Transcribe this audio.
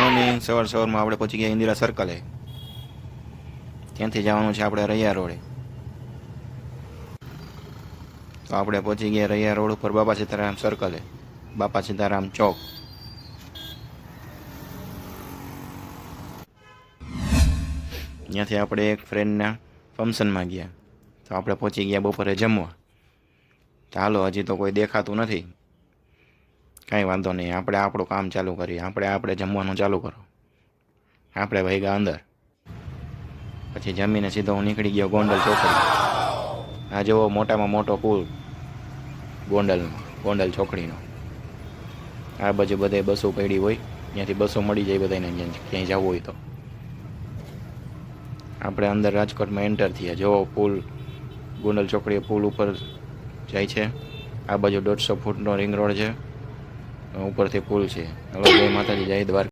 Morning. સવારમાં આપણે પહોંચી ગયા ઇન્દિરા સર્કલે. ત્યાંથી જવાનું છે આપણે રૈયા રોડે. તો આપણે પહોંચી ગયા રૈયા રોડ ઉપર બાપા સીતારામ સર્કલે, બાપા સીતારામ ચોક. ત્યાંથી આપણે એક ફ્રેન્ડના ફંક્શનમાં ગયા. તો આપણે પહોંચી ગયા બપોરે જમવા. તો હાલો, હજી તો કોઈ દેખાતું નથી. કાંઈ વાંધો નહીં, આપણે આપણું કામ ચાલુ કરીએ. આપણે જમવાનું ચાલુ કરો. આપણે ભાગ્યા અંદર. પછી જમીને સીધો હું નીકળી ગયો ગોંડલ ચોકડી. આ જેવો મોટામાં મોટો પુલ ગોંડલ ચોકડીનો. આ બાજુ બધે બસો પડી હોય, ત્યાંથી બસો મળી જાય બધાને ક્યાંય જવું હોય તો. આપણે અંદર રાજકોટમાં એન્ટર થયા. જેવો પુલ ગોંડલ ચોકડી પુલ ઉપર જાય છે. આ બાજુ 150 ફૂટનો રિંગ રોડ છે, ઉપરથી પુલ છે. હવે જય માતાજી, જય દ્વારકા.